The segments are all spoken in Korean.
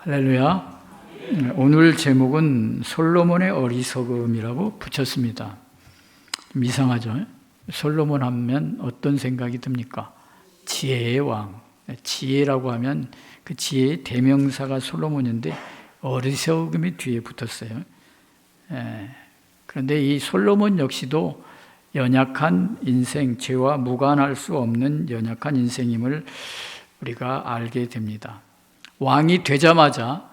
할렐루야. 오늘 제목은 솔로몬의 어리석음이라고 붙였습니다. 좀 이상하죠? 솔로몬 하면 어떤 생각이 듭니까? 지혜의 왕. 지혜라고 하면 그 지혜의 대명사가 솔로몬인데 어리석음이 뒤에 붙었어요. 그런데 이 솔로몬 역시도 연약한 인생, 죄와 무관할 수 없는 연약한 인생임을 우리가 알게 됩니다. 왕이 되자마자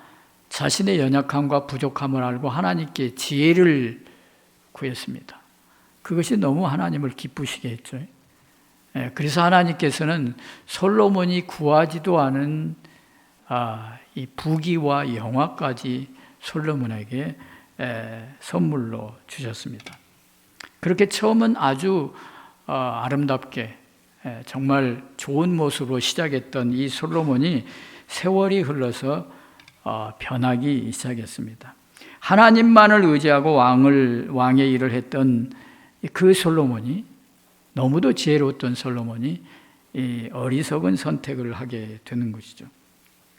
자신의 연약함과 부족함을 알고 하나님께 지혜를 구했습니다. 그것이 너무 하나님을 기쁘시게 했죠. 그래서 하나님께서는 솔로몬이 구하지도 않은 이 부귀와 영화까지 솔로몬에게 선물로 주셨습니다. 그렇게 처음은 아주 아름답게 정말 좋은 모습으로 시작했던 이 솔로몬이 세월이 흘러서 변하기 시작했습니다. 하나님만을 의지하고 왕의 일을 했던 그 솔로몬이, 너무도 지혜로웠던 솔로몬이 이 어리석은 선택을 하게 되는 것이죠.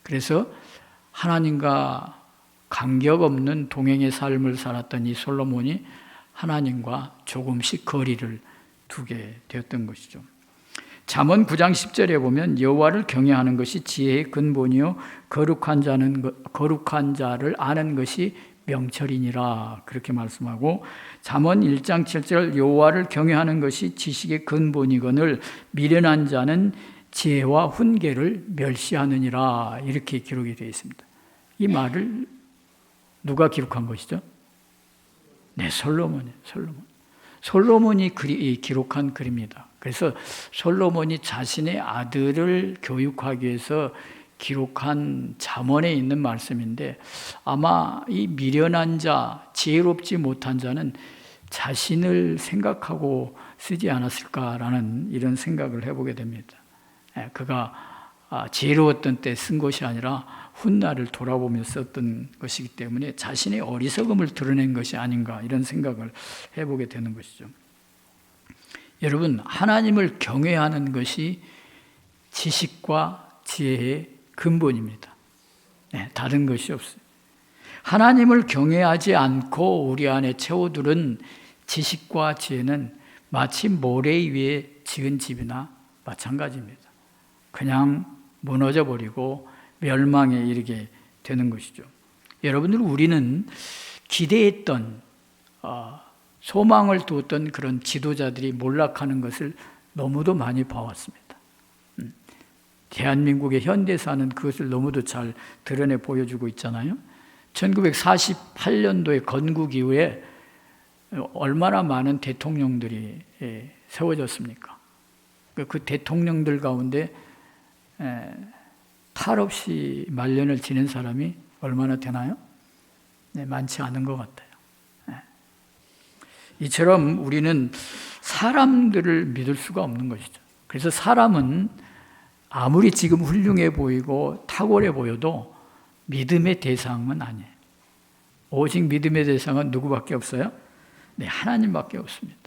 그래서 하나님과 간격 없는 동행의 삶을 살았던 이 솔로몬이 하나님과 조금씩 거리를 두게 되었던 것이죠. 잠언 9장 10절에 보면 여호와를 경외하는 것이 지혜의 근본이요 거룩한 자를 아는 것이 명철이니라, 그렇게 말씀하고, 잠언 1장 7절 여호와를 경외하는 것이 지식의 근본이거늘 미련한 자는 지혜와 훈계를 멸시하느니라, 이렇게 기록이 되어 있습니다. 이 말을 누가 기록한 것이죠? 네, 솔로몬이에요. 솔로몬이 기록한 글입니다. 그래서 솔로몬이 자신의 아들을 교육하기 위해서 기록한 잠언에 있는 말씀인데, 아마 이 미련한 자, 지혜롭지 못한 자는 자신을 생각하고 쓰지 않았을까라는 이런 생각을 해보게 됩니다. 그가 지혜로웠던 때 쓴 것이 아니라 훗날을 돌아보며 썼던 것이기 때문에 자신의 어리석음을 드러낸 것이 아닌가, 이런 생각을 해보게 되는 것이죠. 여러분, 하나님을 경외하는 것이 지식과 지혜의 근본입니다. 다른 것이 없어요. 하나님을 경외하지 않고 우리 안에 채워두는 지식과 지혜는 마치 모래 위에 지은 집이나 마찬가지입니다. 그냥 무너져 버리고 멸망에 이르게 되는 것이죠. 여러분들, 우리는 기대했던 소망을 두었던 그런 지도자들이 몰락하는 것을 너무도 많이 봐왔습니다. 대한민국의 현대사는 그것을 너무도 잘 드러내 보여주고 있잖아요. 1948년도에 건국 이후에 얼마나 많은 대통령들이 세워졌습니까? 그 대통령들 가운데 탈 없이 말년을 지낸 사람이 얼마나 되나요? 많지 않은 것 같아요. 이처럼 우리는 사람들을 믿을 수가 없는 것이죠. 그래서 사람은 아무리 지금 훌륭해 보이고 탁월해 보여도 믿음의 대상은 아니에요. 오직 믿음의 대상은 누구밖에 없어요? 네, 하나님밖에 없습니다.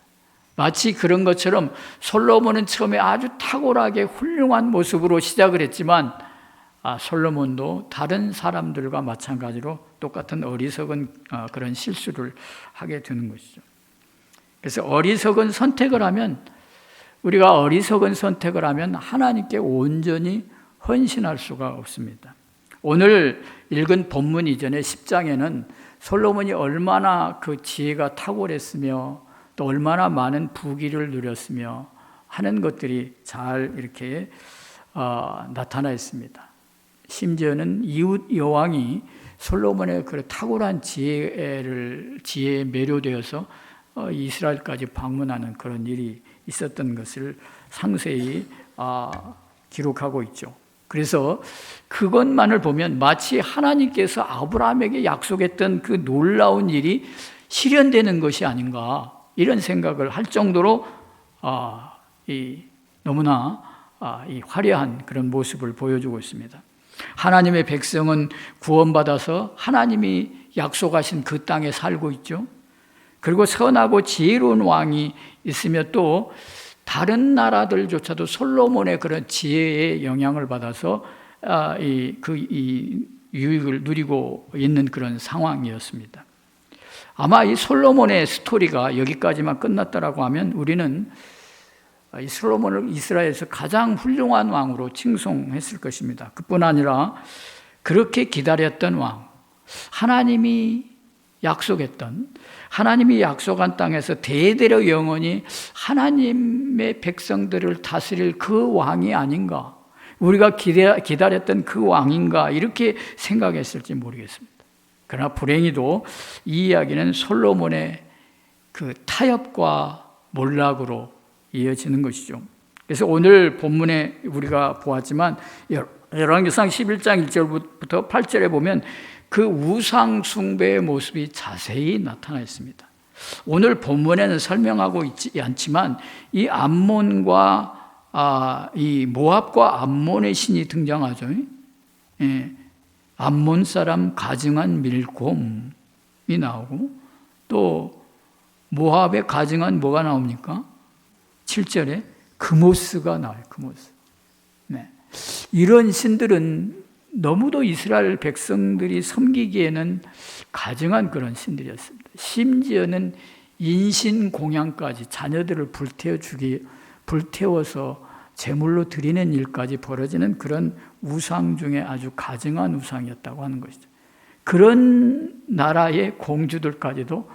마치 그런 것처럼 솔로몬은 처음에 아주 탁월하게 훌륭한 모습으로 시작을 했지만 솔로몬도 다른 사람들과 마찬가지로 똑같은 어리석은 그런 실수를 하게 되는 것이죠. 그래서 어리석은 선택을 하면, 우리가 어리석은 선택을 하면 하나님께 온전히 헌신할 수가 없습니다. 오늘 읽은 본문 이전의 10장에는 솔로몬이 얼마나 그 지혜가 탁월했으며 또 얼마나 많은 부귀를 누렸으며 하는 것들이 잘 이렇게 나타나 있습니다. 심지어는 이웃 여왕이 솔로몬의 그 탁월한 지혜에 매료되어서 이스라엘까지 방문하는 그런 일이 있었던 것을 상세히 기록하고 있죠. 그래서 그것만을 보면 마치 하나님께서 아브라함에게 약속했던 그 놀라운 일이 실현되는 것이 아닌가, 이런 생각을 할 정도로 너무나 이 화려한 그런 모습을 보여주고 있습니다. 하나님의 백성은 구원받아서 하나님이 약속하신 그 땅에 살고 있죠. 그리고 선하고 지혜로운 왕이 있으며 또 다른 나라들조차도 솔로몬의 그런 지혜의 영향을 받아서 이 유익을 누리고 있는 그런 상황이었습니다. 아마 이 솔로몬의 스토리가 여기까지만 끝났다라고 하면 우리는 이 솔로몬을 이스라엘에서 가장 훌륭한 왕으로 칭송했을 것입니다. 그뿐 아니라 그렇게 기다렸던 왕, 하나님이 약속한 땅에서 대대로 영원히 하나님의 백성들을 다스릴 그 왕이 아닌가, 우리가 기다렸던 그 왕인가, 이렇게 생각했을지 모르겠습니다. 그러나 불행히도 이 이야기는 솔로몬의 그 타협과 몰락으로 이어지는 것이죠. 그래서 오늘 본문에 우리가 보았지만 열왕기상 11장 1절부터 8절에 보면 그 우상 숭배의 모습이 자세히 나타나 있습니다. 오늘 본문에는 설명하고 있지 않지만 이 암몬과 이 모압과 암몬의 신이 등장하죠. 암몬 사람 가증한 밀곰이 나오고, 또 모압의 가증한 뭐가 나옵니까? 7절에 그모스가 나와요. 그모스. 네. 이런 신들은 너무도 이스라엘 백성들이 섬기기에는 가증한 그런 신들이었습니다. 심지어는 인신공양까지, 자녀들을 불태워서 제물로 드리는 일까지 벌어지는 그런 우상 중에 아주 가증한 우상이었다고 하는 것이죠. 그런 나라의 공주들까지도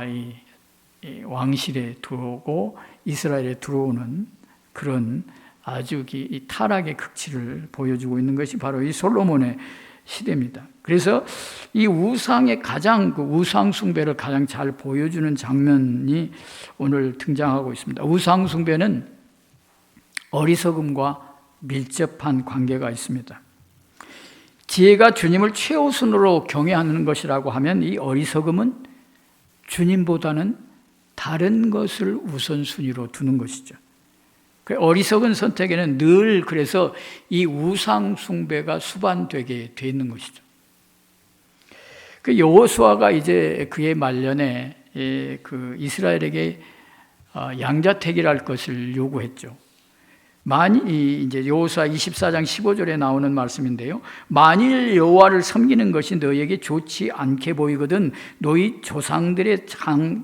이 왕실에 들어오고 이스라엘에 들어오는 그런 아주 이 타락의 극치를 보여주고 있는 것이 바로 이 솔로몬의 시대입니다. 그래서 이 우상의 그 우상 숭배를 가장 잘 보여주는 장면이 오늘 등장하고 있습니다. 우상 숭배는 어리석음과 밀접한 관계가 있습니다. 지혜가 주님을 최우선으로 경외하는 것이라고 하면 이 어리석음은 주님보다는 다른 것을 우선순위로 두는 것이죠. 어리석은 선택에는 늘 그래서 이 우상 숭배가 수반되게 돼 있는 것이죠. 그 여호수아가 이제 그의 말년에 그 이스라엘에게 양자택일할 것을 요구했죠. 이제 여호수아 24장 15절에 나오는 말씀인데요. 만일 여호와를 섬기는 것이 너희에게 좋지 않게 보이거든 너희 조상들의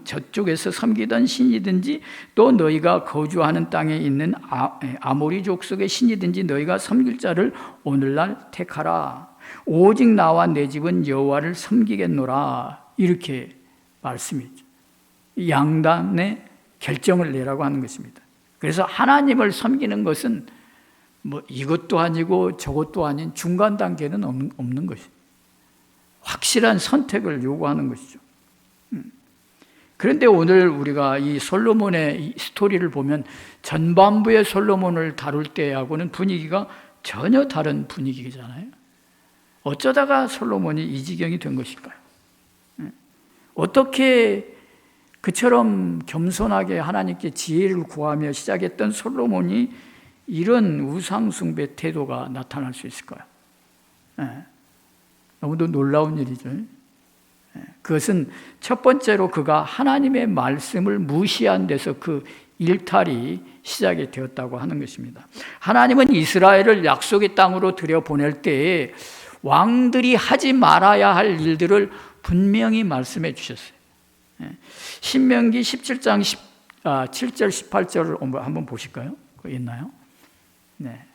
저쪽에서 섬기던 신이든지 또 너희가 거주하는 땅에 있는 아모리 족속의 신이든지 너희가 섬길 자를 오늘날 택하라. 오직 나와 내 집은 여호와를 섬기겠노라. 이렇게 말씀이죠. 양단의 결정을 내라고 하는 것입니다. 그래서 하나님을 섬기는 것은 뭐 이것도 아니고 저것도 아닌 중간 단계는 없는 것이죠. 확실한 선택을 요구하는 것이죠. 그런데 오늘 우리가 이 솔로몬의 이 스토리를 보면 전반부의 솔로몬을 다룰 때하고는 분위기가 전혀 다른 분위기잖아요. 어쩌다가 솔로몬이 이 지경이 된 것일까요? 어떻게 그처럼 겸손하게 하나님께 지혜를 구하며 시작했던 솔로몬이 이런 우상숭배 태도가 나타날 수 있을까요? 너무도 놀라운 일이죠. 그것은 첫 번째로 그가 하나님의 말씀을 무시한 데서 그 일탈이 시작이 되었다고 하는 것입니다. 하나님은 이스라엘을 약속의 땅으로 들여보낼 때에 왕들이 하지 말아야 할 일들을 분명히 말씀해 주셨어요. 신명기 17장 7절 18절을 한번 보실까요? 그거 있나요? 네.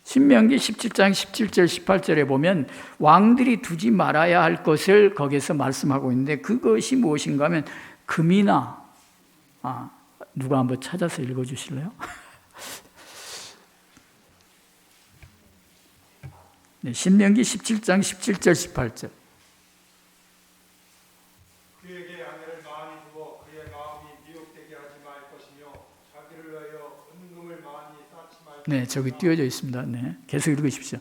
신명기 17장 17절 18절에 보면 왕들이 두지 말아야 할 것을 거기서 말씀하고 있는데 그것이 무엇인가 하면 금이나 누가 한번 찾아서 읽어주실래요? 네, 신명기 17장 17절 18절. 그에게 아내를 많이 두어 그의 마음이 미혹되게 하지 말 것이며 자기를 위하여 은금을 많이 쌓지 말 것이며. 네, 저기 띄워져 있습니다. 네, 계속 읽으십시오.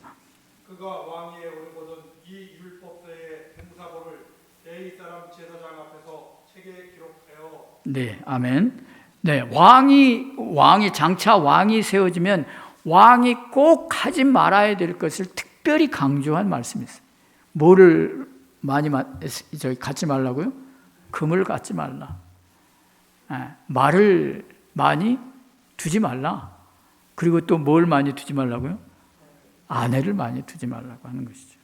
그가 왕위에 오르거든 이 율법서의 등사본을 레위 사람 제사장 앞에서 책에 기록하여. 네, 아멘. 네, 왕이 장차 왕이 세워지면 왕이 꼭 하지 말아야 될 것을 특별히 강조한 말씀이 있어요. 뭐를 많이 갖지 말라고요? 금을 갖지 말라. 말을 많이 두지 말라. 그리고 또 뭘 많이 두지 말라고요? 아내를 많이 두지 말라고 하는 것이죠.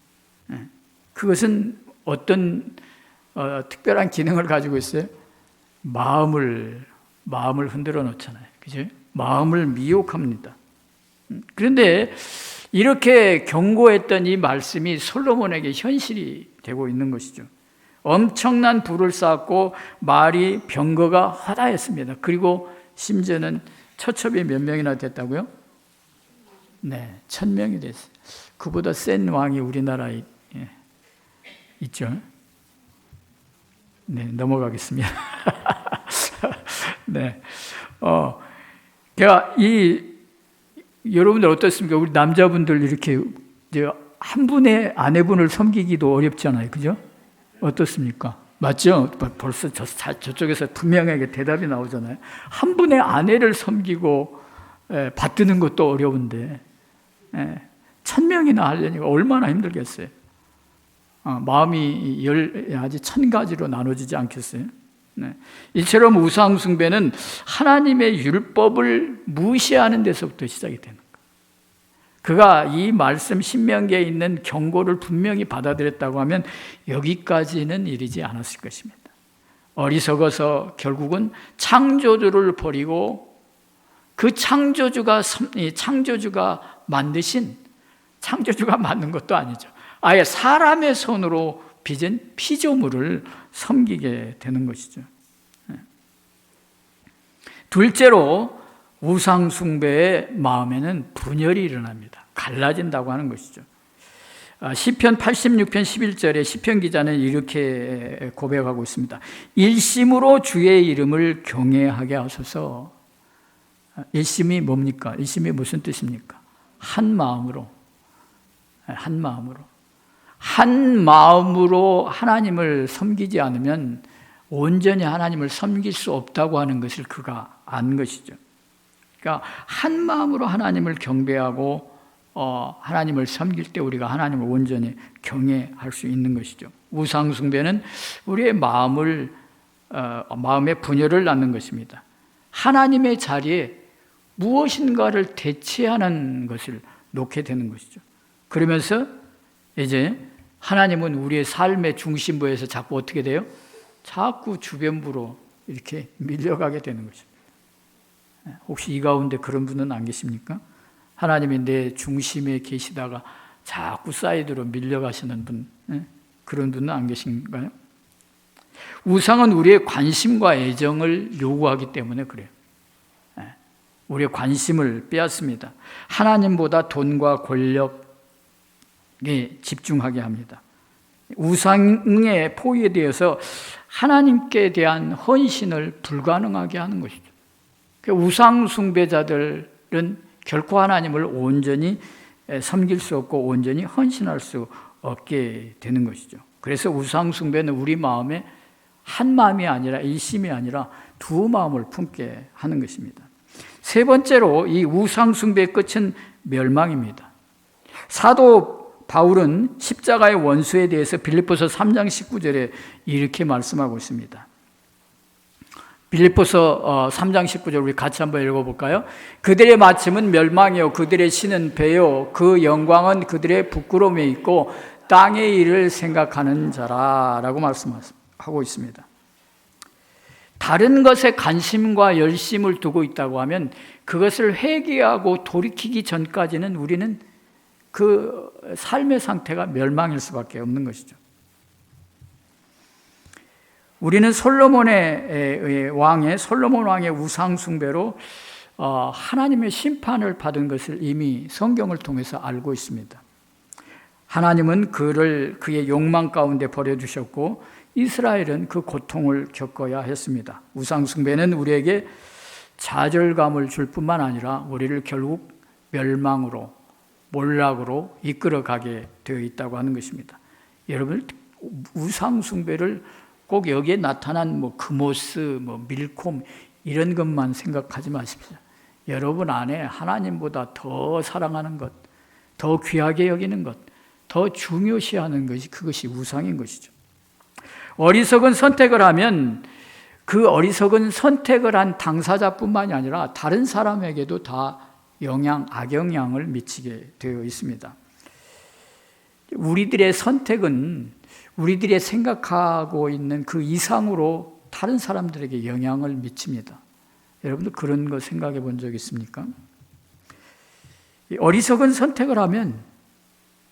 그것은 어떤 특별한 기능을 가지고 있어요? 마음을 흔들어 놓잖아요. 그죠? 마음을 미혹합니다. 그런데 이렇게 경고했던 이 말씀이 솔로몬에게 현실이 되고 있는 것이죠. 엄청난 부를 쌓았고 말이 병거가 허다했습니다. 그리고 심지어는 처첩이 몇 명이나 됐다고요? 네, 1000명이 됐어요. 그보다 센 왕이 우리나라에 있죠. 네, 넘어가겠습니다. 네, 제가 여러분들 어떻습니까? 우리 남자분들 이렇게 한 분의 아내분을 섬기기도 어렵잖아요, 그죠? 어떻습니까? 맞죠? 벌써 저쪽에서 분명하게 대답이 나오잖아요. 한 분의 아내를 섬기고 받드는 것도 어려운데 1000명이나 하려니까 얼마나 힘들겠어요. 마음이 아주 1000가지로 나눠지지 않겠어요? 네. 이처럼 우상숭배는 하나님의 율법을 무시하는 데서부터 시작이 되는 거예요. 그가 이 말씀 신명기에 있는 경고를 분명히 받아들였다고 하면 여기까지는 이르지 않았을 것입니다. 어리석어서 결국은 창조주를 버리고 그 창조주가 만드신, 창조주가 만든 것도 아니죠. 아예 사람의 손으로 빚은 피조물을 섬기게 되는 것이죠. 둘째로 우상숭배의 마음에는 분열이 일어납니다. 갈라진다고 하는 것이죠. 시편 86편 11절에 시편 기자는 이렇게 고백하고 있습니다. 일심으로 주의 이름을 경외하게 하소서. 일심이 뭡니까? 일심이 무슨 뜻입니까? 한 마음으로 하나님을 섬기지 않으면 온전히 하나님을 섬길 수 없다고 하는 것을 그가 안 것이죠. 그러니까 한 마음으로 하나님을 경배하고 하나님을 섬길 때 우리가 하나님을 온전히 경외할 수 있는 것이죠. 우상숭배는 우리의 마음의 분열을 낳는 것입니다. 하나님의 자리에 무엇인가를 대체하는 것을 놓게 되는 것이죠. 그러면서 이제 하나님은 우리의 삶의 중심부에서 자꾸 어떻게 돼요? 자꾸 주변부로 이렇게 밀려가게 되는 것입니다. 혹시 이 가운데 그런 분은 안 계십니까? 하나님이 내 중심에 계시다가 자꾸 사이드로 밀려가시는 분, 그런 분은 안 계신가요? 우상은 우리의 관심과 애정을 요구하기 때문에 그래요. 우리의 관심을 빼앗습니다. 하나님보다 돈과 권력에 집중하게 합니다. 우상의 포위에 대해서 하나님께 대한 헌신을 불가능하게 하는 것이죠. 우상 숭배자들은 결코 하나님을 온전히 섬길 수 없고 온전히 헌신할 수 없게 되는 것이죠. 그래서 우상 숭배는 우리 마음에 한 마음이 아니라 일심이 아니라 두 마음을 품게 하는 것입니다. 세 번째로 이 우상 숭배의 끝은 멸망입니다. 사도 바울은 십자가의 원수에 대해서 빌립보서 3장 19절에 이렇게 말씀하고 있습니다. 빌립보서 3장 19절 우리 같이 한번 읽어볼까요? 그들의 마침은 멸망이요 그들의 신은 배요 그 영광은 그들의 부끄러움에 있고 땅의 일을 생각하는 자라라고 말씀하고 있습니다. 다른 것에 관심과 열심을 두고 있다고 하면 그것을 회개하고 돌이키기 전까지는 우리는 그 삶의 상태가 멸망일 수밖에 없는 것이죠. 우리는 솔로몬 왕의 우상 숭배로 하나님의 심판을 받은 것을 이미 성경을 통해서 알고 있습니다. 하나님은 그의 욕망 가운데 버려두셨고 이스라엘은 그 고통을 겪어야 했습니다. 우상 숭배는 우리에게 좌절감을 줄 뿐만 아니라 우리를 결국 멸망으로 몰락으로 이끌어가게 되어 있다고 하는 것입니다. 여러분 우상 숭배를 꼭 여기에 나타난 크모스, 밀콤 이런 것만 생각하지 마십시오. 여러분 안에 하나님보다 더 사랑하는 것, 더 귀하게 여기는 것, 더 중요시하는 것이 그것이 우상인 것이죠. 어리석은 선택을 하면 그 어리석은 선택을 한 당사자뿐만이 아니라 다른 사람에게도 다 악영향을 미치게 되어 있습니다. 우리들의 선택은 우리들이 생각하고 있는 그 이상으로 다른 사람들에게 영향을 미칩니다. 여러분들 그런 거 생각해 본 적 있습니까? 어리석은 선택을 하면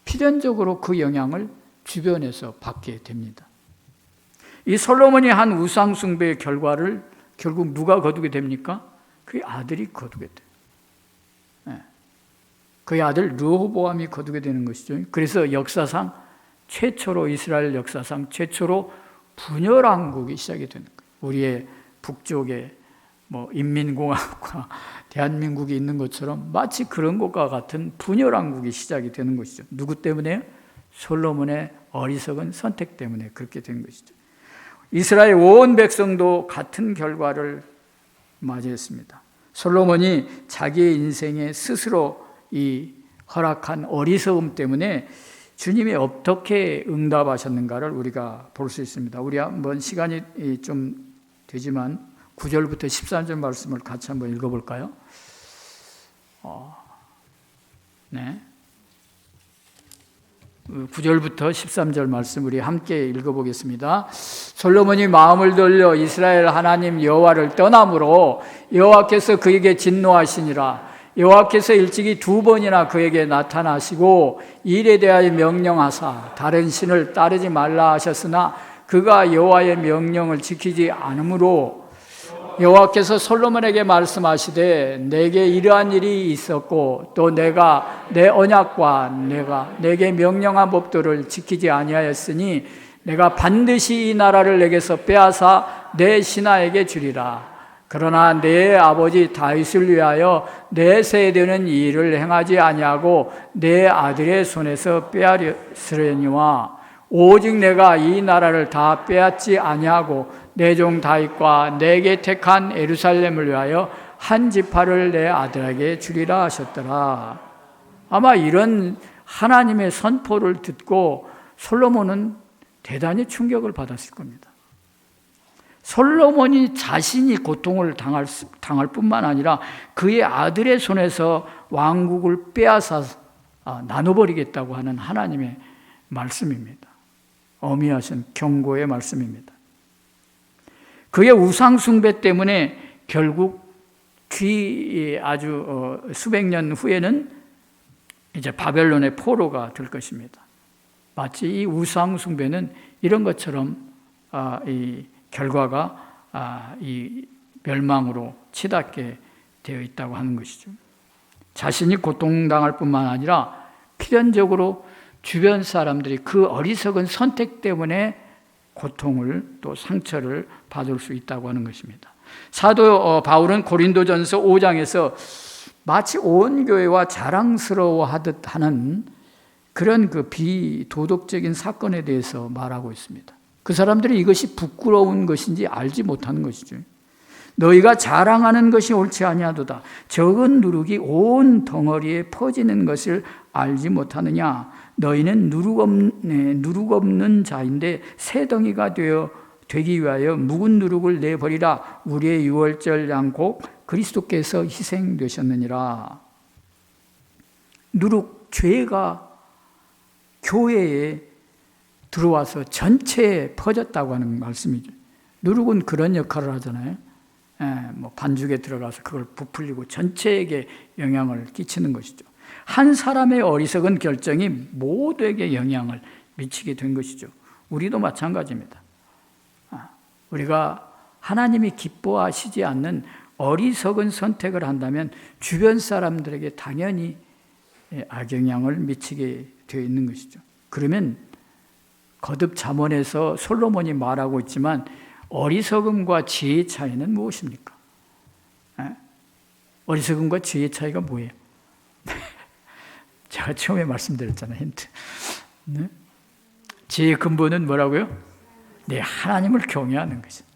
필연적으로 그 영향을 주변에서 받게 됩니다. 이 솔로몬이 한 우상 숭배의 결과를 결국 누가 거두게 됩니까? 그의 아들이 거두게 돼요. 그의 아들 르호보암이 거두게 되는 것이죠. 그래서 역사상 최초로, 이스라엘 역사상 최초로 분열왕국이 시작이 되는 거예요. 우리의 북쪽에 인민공화국과 대한민국이 있는 것처럼 마치 그런 것과 같은 분열왕국이 시작이 되는 것이죠. 누구 때문에요? 솔로몬의 어리석은 선택 때문에 그렇게 된 것이죠. 이스라엘 온 백성도 같은 결과를 맞이했습니다. 솔로몬이 자기의 인생에 스스로 이 허락한 어리석음 때문에 주님이 어떻게 응답하셨는가를 우리가 볼 수 있습니다. 우리 한번 시간이 좀 되지만 9절부터 13절 말씀을 같이 한번 읽어볼까요? 네. 9절부터 13절 말씀 우리 함께 읽어보겠습니다. 솔로몬이 마음을 돌려 이스라엘 하나님 여호와를 떠남으로 여호와께서 그에게 진노하시니라. 여호와께서 일찍이 2번이나 그에게 나타나시고 일에 대하여 명령하사 다른 신을 따르지 말라 하셨으나 그가 여호와의 명령을 지키지 않으므로 여호와께서 솔로몬에게 말씀하시되 내게 이러한 일이 있었고 또 내가 내 언약과 내가 내게 명령한 법도를 지키지 아니하였으니 내가 반드시 이 나라를 내게서 빼앗아 내 신하에게 주리라. 그러나 내 아버지 다윗을 위하여 내 세대는 이 일을 행하지 아니하고 내 아들의 손에서 빼앗으려니와 오직 내가 이 나라를 다 빼앗지 아니하고 내 종 다윗과 내게 택한 예루살렘을 위하여 한 지파를 내 아들에게 주리라 하셨더라. 아마 이런 하나님의 선포를 듣고 솔로몬은 대단히 충격을 받았을 겁니다. 솔로몬이 자신이 고통을 당할 뿐만 아니라 그의 아들의 손에서 왕국을 빼앗아 나눠버리겠다고 하는 하나님의 말씀입니다. 어미하신 경고의 말씀입니다. 그의 우상 숭배 때문에 결국 아주 수백 년 후에는 이제 바벨론의 포로가 될 것입니다. 마치 이 우상 숭배는 이런 것처럼 이 결과가 이 멸망으로 치닫게 되어 있다고 하는 것이죠. 자신이 고통당할 뿐만 아니라 필연적으로 주변 사람들이 그 어리석은 선택 때문에 고통을 또 상처를 받을 수 있다고 하는 것입니다. 사도 바울은 고린도전서 5장에서 마치 온 교회와 자랑스러워하듯 하는 그런 그 비도덕적인 사건에 대해서 말하고 있습니다. 그 사람들이 이것이 부끄러운 것인지 알지 못하는 것이죠. 너희가 자랑하는 것이 옳지 아니하도다. 적은 누룩이 온 덩어리에 퍼지는 것을 알지 못하느냐. 너희는 누룩 없는 자인데 새 덩이가 되기 위하여 묵은 누룩을 내버리라. 우리의 유월절 양곡 그리스도께서 희생되셨느니라. 누룩, 죄가 교회에 들어와서 전체에 퍼졌다고 하는 말씀이죠. 누룩은 그런 역할을 하잖아요. 반죽에 들어가서 그걸 부풀리고 전체에게 영향을 끼치는 것이죠. 한 사람의 어리석은 결정이 모두에게 영향을 미치게 된 것이죠. 우리도 마찬가지입니다. 우리가 하나님이 기뻐하시지 않는 어리석은 선택을 한다면 주변 사람들에게 당연히 악영향을 미치게 되어 있는 것이죠. 그러면 거듭 잠언에서 솔로몬이 말하고 있지만 어리석음과 지혜의 차이는 무엇입니까? 어리석음과 지혜의 차이가 뭐예요? 제가 처음에 말씀드렸잖아요. 힌트. 네? 지혜의 근본은 뭐라고요? 네, 하나님을 경외하는 것입니다.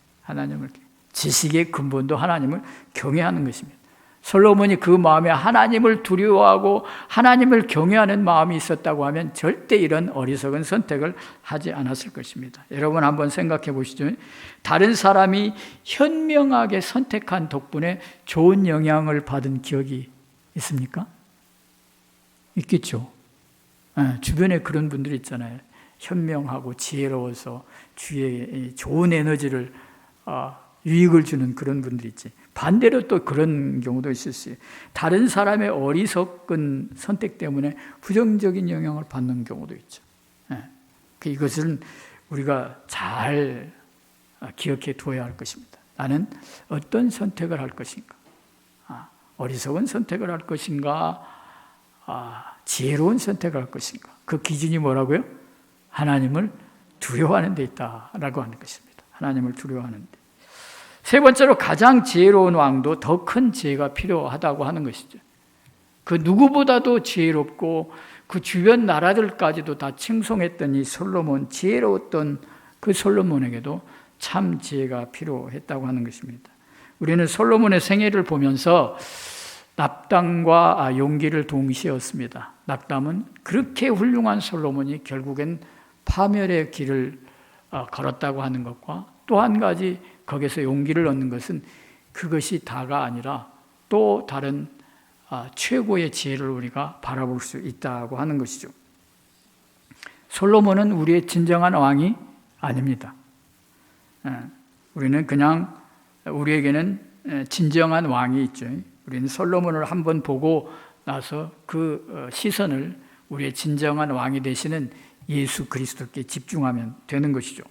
지식의 근본도 하나님을 경외하는 것입니다. 솔로몬이 그 마음에 하나님을 두려워하고 하나님을 경외하는 마음이 있었다고 하면 절대 이런 어리석은 선택을 하지 않았을 것입니다. 여러분 한번 생각해 보시죠. 다른 사람이 현명하게 선택한 덕분에 좋은 영향을 받은 기억이 있습니까? 있겠죠. 주변에 그런 분들 있잖아요. 현명하고 지혜로워서 주위에 좋은 에너지를 유익을 주는 그런 분들 있지. 반대로 또 그런 경우도 있을 수 있어요. 다른 사람의 어리석은 선택 때문에 부정적인 영향을 받는 경우도 있죠. 이것은 우리가 잘 기억해 두어야 할 것입니다. 나는 어떤 선택을 할 것인가? 어리석은 선택을 할 것인가? 지혜로운 선택을 할 것인가? 그 기준이 뭐라고요? 하나님을 두려워하는 데 있다라고 하는 것입니다. 하나님을 두려워하는 데. 세 번째로 가장 지혜로운 왕도 더 큰 지혜가 필요하다고 하는 것이죠. 그 누구보다도 지혜롭고 그 주변 나라들까지도 다 칭송했던 이 솔로몬, 지혜로웠던 그 솔로몬에게도 참 지혜가 필요했다고 하는 것입니다. 우리는 솔로몬의 생애를 보면서 납담과 용기를 동시에 얻습니다. 납담은 그렇게 훌륭한 솔로몬이 결국엔 파멸의 길을 걸었다고 하는 것과 또 한 가지 거기서 용기를 얻는 것은 그것이 다가 아니라 또 다른 최고의 지혜를 우리가 바라볼 수 있다고 하는 것이죠. 솔로몬은 우리의 진정한 왕이 아닙니다. 우리는 그냥 우리에게는 진정한 왕이 있죠. 우리는 솔로몬을 한번 보고 나서 그 시선을 우리의 진정한 왕이 되시는 예수 그리스도께 집중하면 되는 것이죠.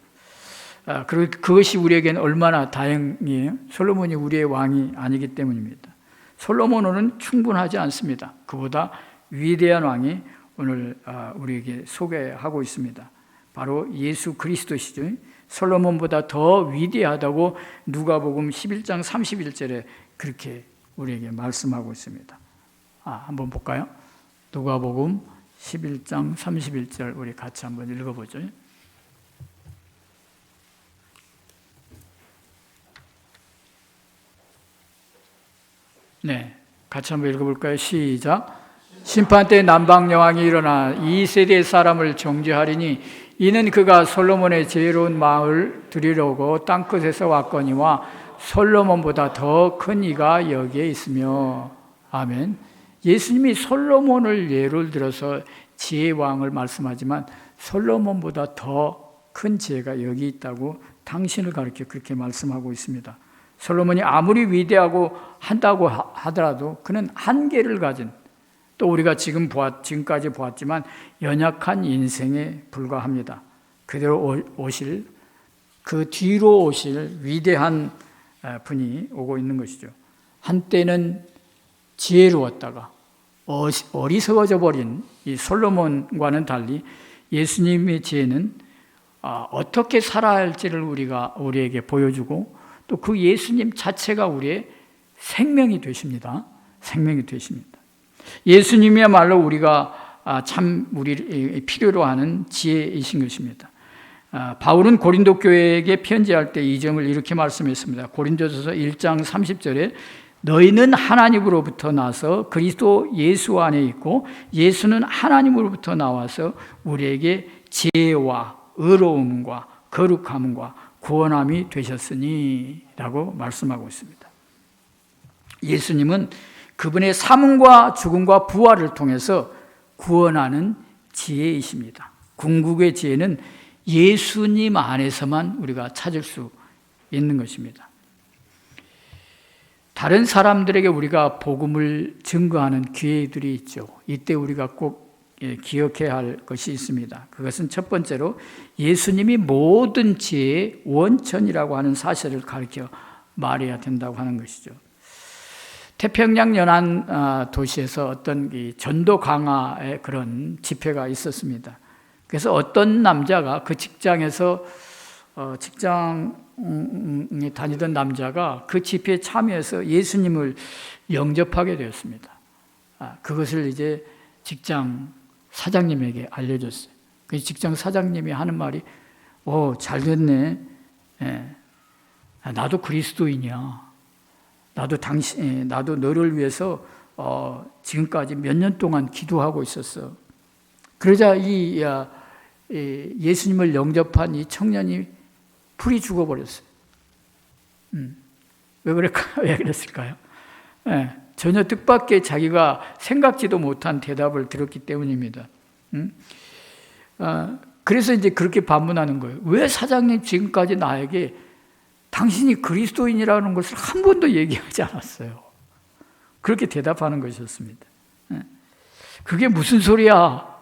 그리고 그것이 우리에게는 얼마나 다행이에요. 솔로몬이 우리의 왕이 아니기 때문입니다. 솔로몬은 충분하지 않습니다. 그보다 위대한 왕이 오늘 우리에게 소개하고 있습니다. 바로 예수 그리스도시죠. 솔로몬보다 더 위대하다고 누가복음 11장 31절에 그렇게 우리에게 말씀하고 있습니다. 한번 볼까요? 누가복음 11장 31절 우리 같이 한번 읽어보죠. 네, 같이 한번 읽어볼까요? 시작. 심판 때 남방 여왕이 일어나 이 세대의 사람을 정죄하리니 이는 그가 솔로몬의 지혜로운 마음을 들이려고 땅끝에서 왔거니와 솔로몬보다 더 큰 이가 여기에 있으며. 아멘. 예수님이 솔로몬을 예를 들어서 지혜의 왕을 말씀하지만 솔로몬보다 더 큰 지혜가 여기 있다고 당신을 가리켜 그렇게 말씀하고 있습니다. 솔로몬이 아무리 위대하고 한다고 하더라도 그는 한계를 가진, 또 우리가 지금까지 보았지만 연약한 인생에 불과합니다. 그대로 오실, 그 뒤로 오실 위대한 분이 오고 있는 것이죠. 한때는 지혜로웠다가 어리석어져 버린 이 솔로몬과는 달리 예수님의 지혜는 어떻게 살아야 할지를 우리에게 보여주고 또 그 예수님 자체가 우리의 생명이 되십니다. 생명이 되십니다. 예수님이야말로 우리가 참 우리 필요로 하는 지혜이신 것입니다. 바울은 고린도 교회에게 편지할 때 이 점을 이렇게 말씀했습니다. 고린도전서 1장 30절에 너희는 하나님으로부터 나서 그리스도 예수 안에 있고 예수는 하나님으로부터 나와서 우리에게 지혜와 의로움과 거룩함과 구원함이 되셨으니 라고 말씀하고 있습니다. 예수님은 그분의 삶과 죽음과 부활을 통해서 구원하는 지혜이십니다. 궁극의 지혜는 예수님 안에서만 우리가 찾을 수 있는 것입니다. 다른 사람들에게 우리가 복음을 증거하는 기회들이 있죠. 이때 우리가 꼭 기억해야 할 것이 있습니다. 그것은 첫 번째로 예수님이 모든 지혜의 원천이라고 하는 사실을 가르쳐 말해야 된다고 하는 것이죠. 태평양 연안 도시에서 어떤 전도 강화의 그런 집회가 있었습니다. 그래서 어떤 남자가 그 직장에서 직장에 다니던 남자가 그 집회에 참여해서 예수님을 영접하게 되었습니다. 그것을 이제 직장 사장님에게 알려줬어요. 그 직장 사장님이 하는 말이 잘 됐네. 나도 그리스도인이야. 나도 너를 위해서 지금까지 몇 년 동안 기도하고 있었어. 그러자 이 예수님을 영접한 이 청년이 풀이 죽어버렸어요. 왜 그랬을까요? 전혀 뜻밖의 자기가 생각지도 못한 대답을 들었기 때문입니다. 그래서 이제 그렇게 반문하는 거예요. 왜 사장님 지금까지 나에게 당신이 그리스도인이라는 것을 한 번도 얘기하지 않았어요? 그렇게 대답하는 것이었습니다. 그게 무슨 소리야?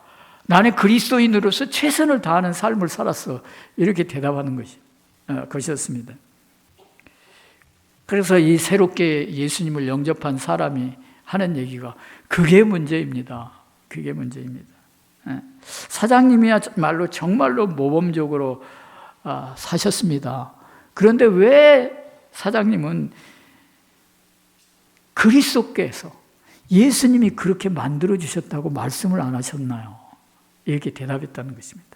나는 그리스도인으로서 최선을 다하는 삶을 살았어. 이렇게 대답하는 것이었습니다. 그래서 이 새롭게 예수님을 영접한 사람이 하는 얘기가 그게 문제입니다. 그게 문제입니다. 사장님이야말로 정말로 모범적으로 사셨습니다. 그런데 왜 사장님은 그리스도께서 예수님이 그렇게 만들어주셨다고 말씀을 안 하셨나요? 이렇게 대답했다는 것입니다.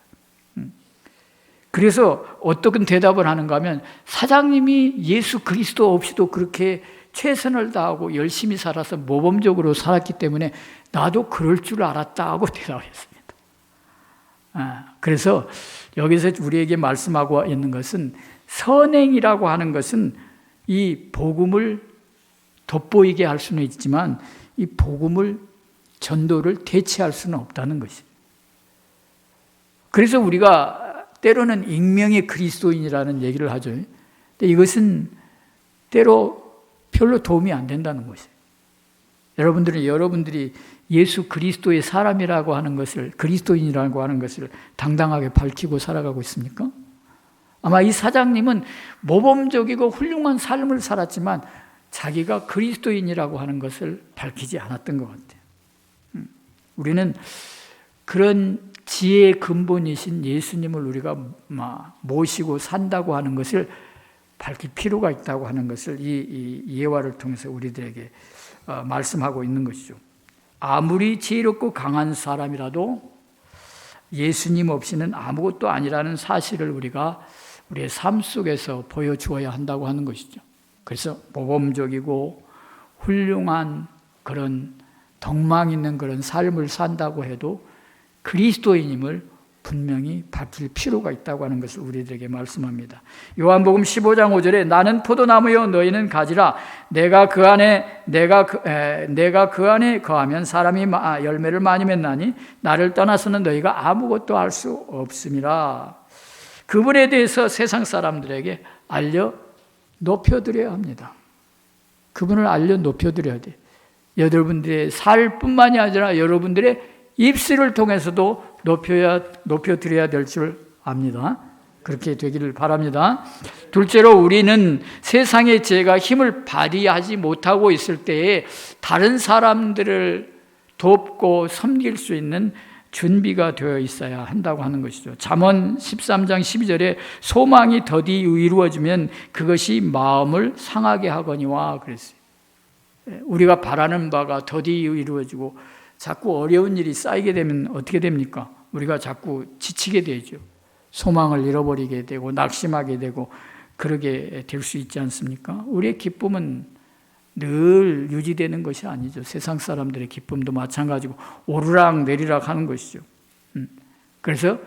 그래서 어떤 대답을 하는가 하면 사장님이 예수 그리스도 없이도 그렇게 최선을 다하고 열심히 살아서 모범적으로 살았기 때문에 나도 그럴 줄 알았다고 대답했습니다. 그래서 여기서 우리에게 말씀하고 있는 것은 선행이라고 하는 것은 이 복음을 돋보이게 할 수는 있지만 이 복음을 전도를 대체할 수는 없다는 것입니다. 그래서 우리가 때로는 익명의 그리스도인이라는 얘기를 하죠. 근데 이것은 때로 별로 도움이 안 된다는 것이에요. 여러분들이 예수 그리스도의 사람이라고 하는 것을, 그리스도인이라고 하는 것을 당당하게 밝히고 살아가고 있습니까? 아마 이 사장님은 모범적이고 훌륭한 삶을 살았지만 자기가 그리스도인이라고 하는 것을 밝히지 않았던 것 같아요. 우리는 그런 지혜의 근본이신 예수님을 우리가 모시고 산다고 하는 것을 밝힐 필요가 있다고 하는 것을 이 예화를 통해서 우리들에게 말씀하고 있는 것이죠. 아무리 지혜롭고 강한 사람이라도 예수님 없이는 아무것도 아니라는 사실을 우리가 우리의 삶 속에서 보여주어야 한다고 하는 것이죠. 그래서 모범적이고 훌륭한 그런 덕망 있는 그런 삶을 산다고 해도 그리스도인임을 분명히 밝힐 필요가 있다고 하는 것을 우리들에게 말씀합니다. 요한복음 15장 5절에 나는 포도나무요 너희는 가지라 내가 그 안에 거하면 사람이 열매를 많이 맺나니 나를 떠나서는 너희가 아무것도 할 수 없음이라. 그분에 대해서 세상 사람들에게 알려 높여드려야 합니다. 그분을 알려 높여드려야 돼요. 여러분들의 살뿐만이 아니라 여러분들의 입술을 통해서도 높여드려야 될 줄 압니다. 그렇게 되기를 바랍니다. 둘째로 우리는 세상의 지혜가 힘을 발휘하지 못하고 있을 때에 다른 사람들을 돕고 섬길 수 있는 준비가 되어 있어야 한다고 하는 것이죠. 잠언 13장 12절에 소망이 더디 이루어지면 그것이 마음을 상하게 하거니와 그랬어요. 우리가 바라는 바가 더디 이루어지고 자꾸 어려운 일이 쌓이게 되면 어떻게 됩니까? 우리가 자꾸 지치게 되죠. 소망을 잃어버리게 되고 낙심하게 되고 그러게 될 수 있지 않습니까? 우리의 기쁨은 늘 유지되는 것이 아니죠. 세상 사람들의 기쁨도 마찬가지고 오르락 내리락 하는 것이죠. 그래서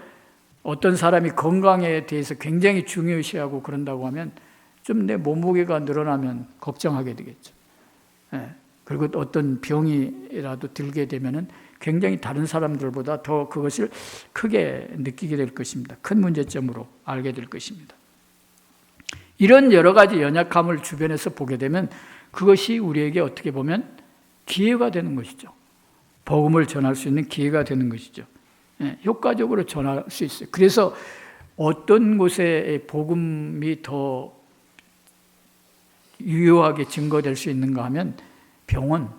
어떤 사람이 건강에 대해서 굉장히 중요시하고 그런다고 하면 좀 내 몸무게가 늘어나면 걱정하게 되겠죠. 그리고 어떤 병이라도 들게 되면은 굉장히 다른 사람들보다 더 그것을 크게 느끼게 될 것입니다. 큰 문제점으로 알게 될 것입니다. 이런 여러 가지 연약함을 주변에서 보게 되면 그것이 우리에게 어떻게 보면 기회가 되는 것이죠. 복음을 전할 수 있는 기회가 되는 것이죠. 효과적으로 전할 수 있어요. 그래서 어떤 곳에 복음이 더 유효하게 증거될 수 있는가 하면 병원,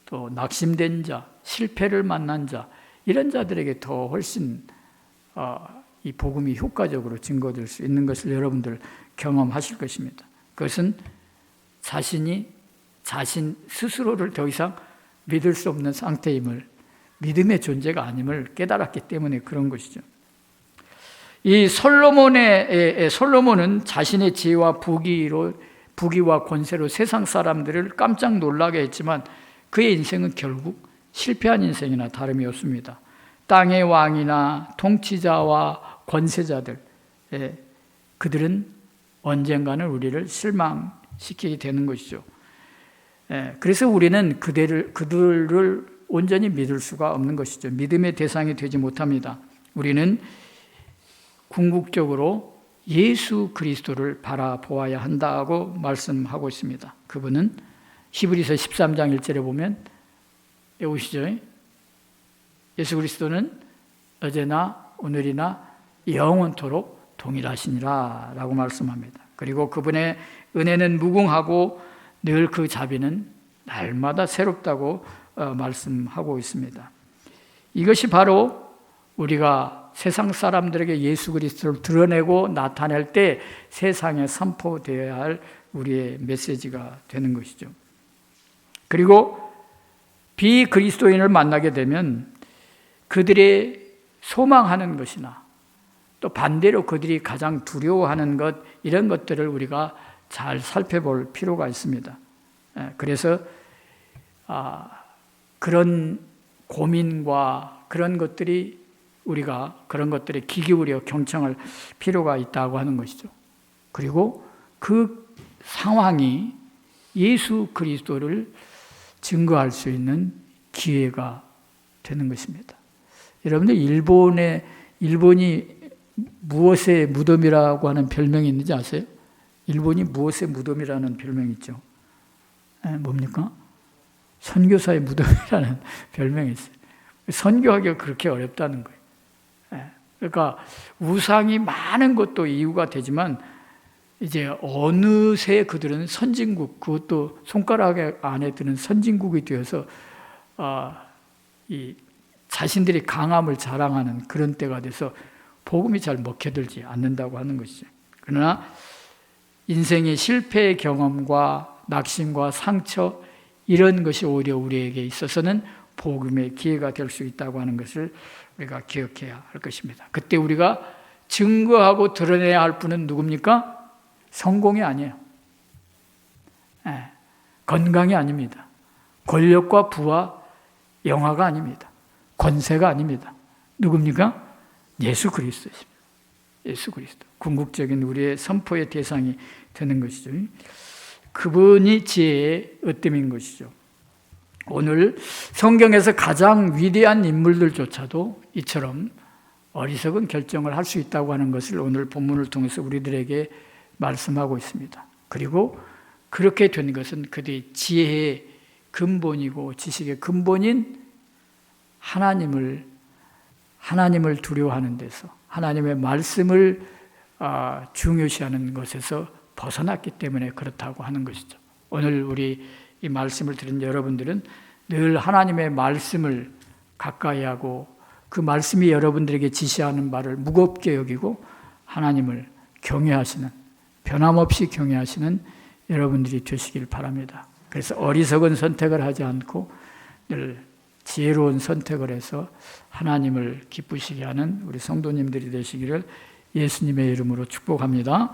또 낙심된 자, 실패를 만난 자, 이런 자들에게 더 훨씬 이 복음이 효과적으로 증거될 수 있는 것을 여러분들 경험하실 것입니다. 그것은 자신이 자신 스스로를 더 이상 믿을 수 없는 상태임을, 믿음의 존재가 아님을 깨달았기 때문에 그런 것이죠. 이 솔로몬은 자신의 지혜와 부귀와 권세로 세상 사람들을 깜짝 놀라게 했지만 그의 인생은 결국 실패한 인생이나 다름이 없습니다. 땅의 왕이나 통치자와 권세자들, 그들은 언젠가는 우리를 실망시키게 되는 것이죠. 그래서 우리는 그들을 온전히 믿을 수가 없는 것이죠. 믿음의 대상이 되지 못합니다. 우리는 궁극적으로 예수 그리스도를 바라보아야 한다고 말씀하고 있습니다. 그분은 히브리서 13장 1절에 보면 오시죠. 예수 그리스도는 어제나 오늘이나 영원토록 동일하시니라 라고 말씀합니다. 그리고 그분의 은혜는 무궁하고 늘 그 자비는 날마다 새롭다고 말씀하고 있습니다. 이것이 바로 우리가 세상 사람들에게 예수 그리스도를 드러내고 나타낼 때 세상에 선포되어야 할 우리의 메시지가 되는 것이죠. 그리고 비그리스도인을 만나게 되면 그들의 소망하는 것이나 또 반대로 그들이 가장 두려워하는 것, 이런 것들을 우리가 잘 살펴볼 필요가 있습니다. 그래서 그런 고민과 그런 것들이 우리가 그런 것들에 귀 기울여 경청할 필요가 있다고 하는 것이죠. 그리고 그 상황이 예수 그리스도를 증거할 수 있는 기회가 되는 것입니다. 여러분들 일본이 무엇의 무덤이라고 하는 별명이 있는지 아세요? 일본이 무엇의 무덤이라는 별명이 있죠. 뭡니까? 선교사의 무덤이라는 별명이 있어요. 선교하기가 그렇게 어렵다는 거예요. 그러니까 우상이 많은 것도 이유가 되지만 이제 어느새 그들은 선진국, 그것도 손가락 안에 드는 선진국이 되어서 이 자신들이 강함을 자랑하는 그런 때가 돼서 복음이 잘 먹혀들지 않는다고 하는 것이죠. 그러나 인생의 실패의 경험과 낙심과 상처, 이런 것이 오히려 우리에게 있어서는 복음의 기회가 될 수 있다고 하는 것을 우리가 기억해야 할 것입니다. 그때 우리가 증거하고 드러내야 할 분은 누굽니까? 성공이 아니에요. 건강이 아닙니다. 권력과 부와 영화가 아닙니다. 권세가 아닙니다. 누굽니까? 예수 그리스도입니다. 예수 그리스도. 궁극적인 우리의 선포의 대상이 되는 것이죠. 그분이 지혜의 으뜸인 것이죠. 오늘 성경에서 가장 위대한 인물들조차도 이처럼 어리석은 결정을 할 수 있다고 하는 것을 오늘 본문을 통해서 우리들에게 말씀하고 있습니다. 그리고 그렇게 된 것은 그들의 지혜의 근본이고 지식의 근본인 하나님을 두려워하는 데서, 하나님의 말씀을 중요시하는 것에서 벗어났기 때문에 그렇다고 하는 것이죠. 오늘 우리 이 말씀을 들은 여러분들은 늘 하나님의 말씀을 가까이 하고 그 말씀이 여러분들에게 지시하는 바를 무겁게 여기고 하나님을 경외하시는, 변함없이 경외하시는 여러분들이 되시길 바랍니다. 그래서 어리석은 선택을 하지 않고 늘 지혜로운 선택을 해서 하나님을 기쁘시게 하는 우리 성도님들이 되시기를 예수님의 이름으로 축복합니다.